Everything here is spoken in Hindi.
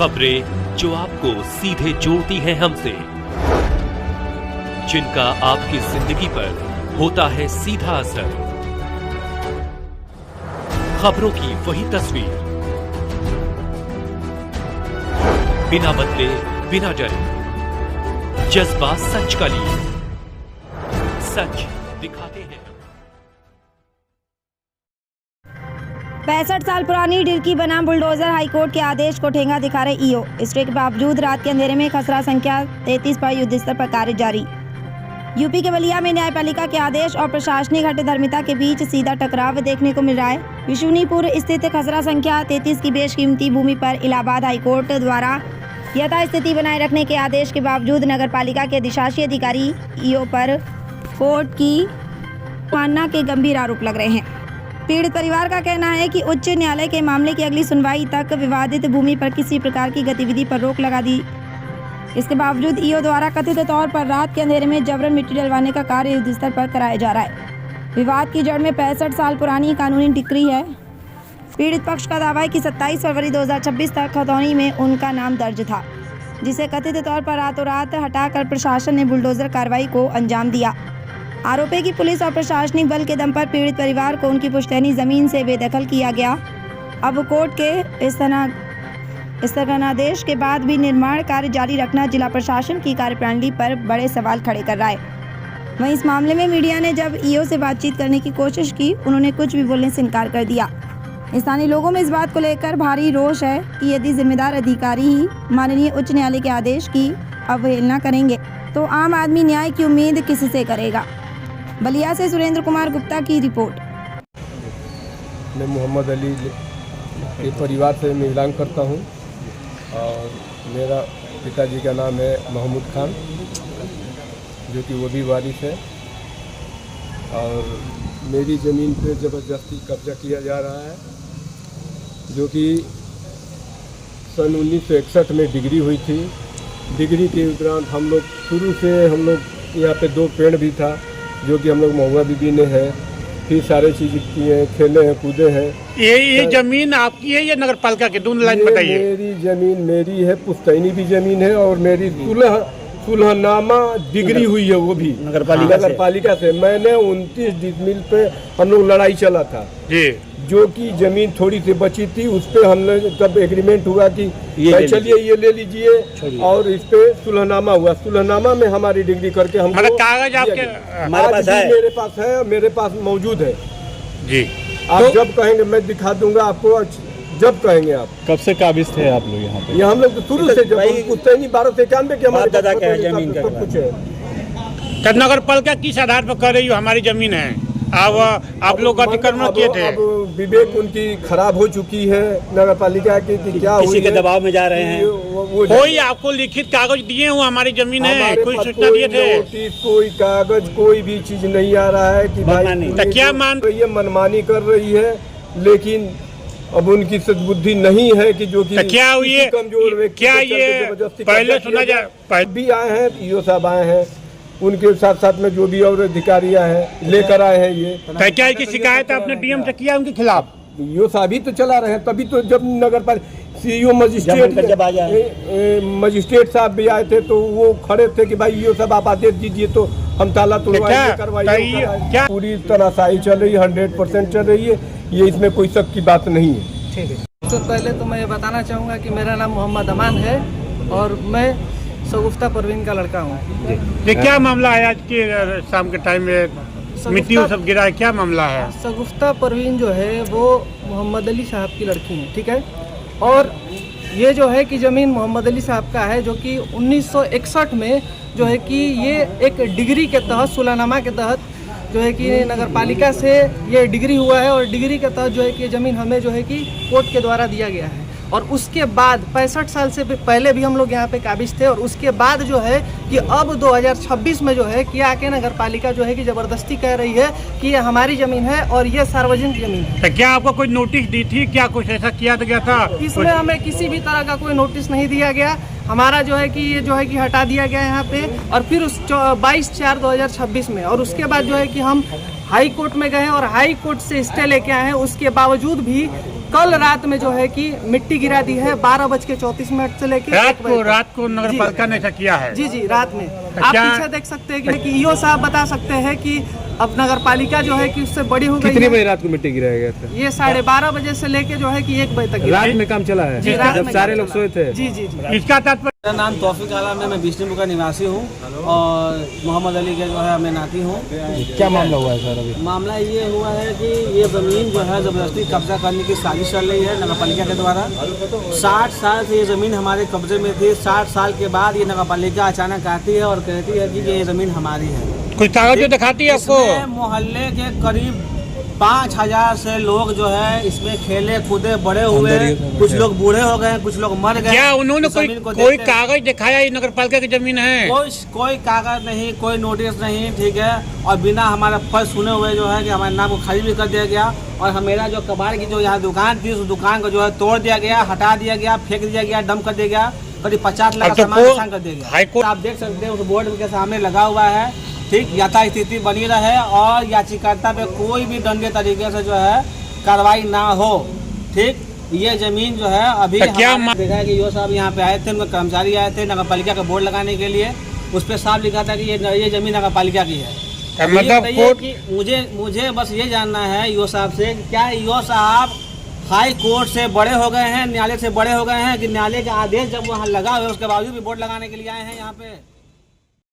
खबरें जो आपको सीधे जोड़ती हैं हमसे, जिनका आपकी जिंदगी पर होता है सीधा असर। खबरों की वही तस्वीर, बिना बदले बिना डरे, जज्बा सच का लिए, सच दिखाते हैं। 65 साल पुरानी डिरकी बनाम बुलडोजर हाईकोर्ट के आदेश को ठेंगा दिखा रहे ईओ। स्टे के बावजूद रात के अंधेरे में खसरा संख्या 33 पर युद्धस्तर पर कार्य जारी। यूपी के बलिया में न्यायपालिका के आदेश और प्रशासनिक हठधर्मिता के बीच सीधा टकराव देखने को मिल रहा है। विशुनीपुर स्थित खसरा संख्या 33 की बेशकीमती भूमि पर इलाहाबाद हाईकोर्ट द्वारा यथास्थिति बनाए रखने के आदेश के बावजूद नगरपालिका के अधिशासी अधिकारी ईओ पर कोर्ट की मानना के गंभीर आरोप लग रहे हैं। पीड़ित परिवार का कहना है कि उच्च न्यायालय के मामले की अगली सुनवाई तक विवादित भूमि पर किसी प्रकार की गतिविधि पर रोक लगा दी। इसके बावजूद ईओ द्वारा कथित तौर पर रात के अंधेरे में जबरन मिट्टी डलवाने का कार्य युद्धस्तर पर कराया जा रहा है। विवाद की जड़ में 65 साल पुरानी कानूनी डिक्री है। पीड़ित पक्ष का दावा है कि 27 फरवरी 2026 तक खतौनी में उनका नाम दर्ज था, जिसे कथित तौर पर रातों रात हटाकर प्रशासन ने बुलडोजर कार्रवाई को अंजाम दिया। आरोप है कि पुलिस और प्रशासनिक बल के दम पर पीड़ित परिवार को उनकी पुश्तैनी जमीन से बेदखल किया गया। अब कोर्ट के स्थगनादेश के बाद भी निर्माण कार्य जारी रखना जिला प्रशासन की कार्यप्रणाली पर बड़े सवाल खड़े कर रहा है। वहीं इस मामले में मीडिया ने जब ईओ से बातचीत करने की कोशिश की, उन्होंने कुछ भी बोलने से इनकार कर दिया। स्थानीय लोगों में इस बात को लेकर भारी रोष है कि यदि जिम्मेदार अधिकारी ही माननीय उच्च न्यायालय के आदेश की अवहेलना करेंगे तो आम आदमी न्याय की उम्मीद किसी से करेगा। बलिया से सुरेंद्र कुमार गुप्ता की रिपोर्ट। मैं मोहम्मद अली के परिवार से मिलान करता हूं और मेरा पिताजी का नाम है महमूद खान, जो कि वो भी वारिस है, और मेरी ज़मीन पे ज़बरदस्ती कब्जा किया जा रहा है, जो कि सन 1961 में डिग्री हुई थी। डिग्री के उपरांत हम लोग शुरू से यहाँ पे 2 पेड़ भी था, जो कि हम लोग महुआ बीबी ने है, फिर सारे चीज़ किए हैं, खेले हैं, कूदे हैं। ये जमीन आपकी है या नगर पालिका की? दोनों लाइन बताइए। मेरी ज़मीन मेरी है, पुश्तैनी भी ज़मीन है, और मेरी सुलहनामा डिग्री हुई है, वो भी नगर पालिका से। मैंने 29 डिसमिल पे हम लोग लड़ाई चला था जी, जो कि जमीन थोड़ी सी बची थी, उस पे हमने तब एग्रीमेंट हुआ कि चलिए ये ले लीजिए, और इस पे सुलहनामा हुआ। सुलहनामा में हमारी डिग्री करके हम कागज आपके मेरे पास है, मेरे पास मौजूद है जी। आप जब कहेंगे मैं दिखा दूंगा आपको, जब कहेंगे आप। कब से काबिज थे आप लोग यहाँ पे? ये हम लोग शुरू से, जब 1291 के हमारे दादा के जमीन का कुछ है। नगर पालिका किस आधार पर कर रही हो? हमारी जमीन है, आप लोग अतिक्रमण किए थे। अब विवेक उनकी खराब हो चुकी है नगर पालिका की, क्या किसी के दबाव में जा रहे हैं। कोई आपको लिखित कागज दिए हुए हमारी जमीन है? कोई सूचना दिए थे? नोटिस, कोई कागज, कोई भी चीज नहीं आ रहा है कि भाई क्या मान रही है, मनमानी कर रही है, लेकिन अब उनकी सद्बुद्धि नहीं है कि जो कि क्या हुई है, कमजोर व्यक्ति क्या ये पहले सुना जाए? भी आए हैं, ईओ साहब आए हैं, उनके साथ साथ में जो भी और अधिकारी हैं लेकर आए हैं। ये क्या की शिकायत आपने डीएम से किया उनके खिलाफ? ईओ साहब ही तो चला रहे हैं, तभी तो जब नगर पालिका सीईओ मजिस्ट्रेट साहब भी आए थे, तो वो खड़े थे कि भाई ईओ साहब आप आदेश दीजिए तो हम ताला तोड़वाएंगे, करवाइए। पूरी तनाशाही चल रही है, 100% चल रही है, ये इसमें कोई शक की बात नहीं है। सबसे पहले तो मैं ये बताना चाहूँगा कि मेरा नाम मोहम्मद अमान है और मैं शगुफ्ता परवीन का लड़का हूँ। ये क्या मामला है? आज के शाम के टाइम में मिट्टी सब गिरा है, क्या मामला है? शगुफ्ता परवीन जो है वो मोहम्मद अली साहब की लड़की है, ठीक है, और ये जो है कि ज़मीन मोहम्मद अली साहब का है, जो कि 1961 में जो है कि ये एक डिग्री के तहत, सुलहनामा के तहत जो है कि नगर पालिका से ये डिग्री हुआ है, और डिग्री के तहत जो है कि ज़मीन हमें जो है कि कोर्ट के द्वारा दिया गया है। और उसके बाद 65 साल से पहले भी हम लोग यहाँ पे काबिज थे, और उसके बाद जो है कि अब 2026 में जो है कि आके नगर पालिका जो है कि ज़बरदस्ती कह रही है कि ये हमारी ज़मीन है और ये सार्वजनिक ज़मीन है। तो क्या आपको कोई नोटिस दी थी? क्या कुछ ऐसा किया गया था? इसमें हमें किसी भी तरह का कोई नोटिस नहीं दिया गया। हमारा जो है कि ये जो है कि हटा दिया गया यहाँ पे, और फिर उस 22/4/2026 में, और उसके बाद जो है कि हम हाई कोर्ट में गए और हाई कोर्ट से स्टे लेके आए हैं। उसके बावजूद भी कल रात में जो है कि मिट्टी गिरा दी है 12:34 से लेकर रात को नगर पालिका ने ऐसा किया है। जी रात में आप क्या- पीछे देख सकते हैं कि ईओ साहब बता सकते हैं कि अब नगर पालिका जो है कि उससे बड़ी हो गई कितने है। बजे रात को मिट्टी गिराया गया था? ये 12:30 बजे से लेके जो है कि 1 बजे तक गिरा रात है। में काम चला है जी, रात जब में सारे काम लोग चला। सोए थे। जी इसका तात्पर्य मेरा नाम तौफीक आलम है, मैं बिष्णुपुर का निवासी हूँ और मोहम्मद अली के जो है मैं नाती हूँ। क्या मामला हुआ है सर अभी? मामला ये हुआ है कि ये ज़मीन जो है ज़बरदस्ती कब्जा करने की साजिश चल रही है नगर पालिका के द्वारा। 60 साल से ये ज़मीन हमारे कब्जे में थी। 60 साल के बाद ये नगर पालिका अचानक आती है और कहती है कि ये ज़मीन हमारी है। कुछ कागज दिखाती है आपको? इसमें मोहल्ले के करीब 5000 से लोग जो है इसमें खेले कूदे बड़े हुए। कुछ लोग बूढ़े हो गए, कुछ लोग मर गए। क्या उन्होंने इस ज़मीन को कोई देखते- कागज दिखाया ये नगर पालिका की जमीन है? कोई कागज नहीं, कोई नोटिस नहीं, ठीक है। और बिना हमारा फर्ज सुने हुए जो है कि हमारे नाम को खारिज भी कर दिया गया और मेरा जो कबाड़ की जो यहाँ दुकान थी उस दुकान को जो है तोड़ दिया गया, हटा दिया गया, फेंक दिया गया, डंप कर दिया गया। करीब 50 लाख अब का तो सामान नुकसान कर दिया गया। हाईकोर्ट आप देख सकते हैं उस बोर्ड के सामने लगा हुआ है, ठीक, यथास्थिति बनी रहे और याचिकाकर्ता पे कोई भी दंडनीय तरीके से जो है कार्रवाई ना हो, ठीक। ये जमीन जो है अभी तो क्या देखा है कि यो साहब यहाँ पे आए थे, उनके कर्मचारी आए थे नगर पालिका का बोर्ड लगाने के लिए। उस पर साफ लिखा था कि ये जमीन नगर पालिका की है। अब ये मतलब बताइए कोर्ट कि मुझे बस ये जानना है यो साहब से, क्या यो साहब हाई कोर्ट से बड़े हो गए हैं, न्यायालय से बड़े हो गए हैं कि न्यायालय का आदेश जब वहाँ लगा हुआ है उसके बावजूद भी बोर्ड लगाने के लिए आए हैं यहाँ पे?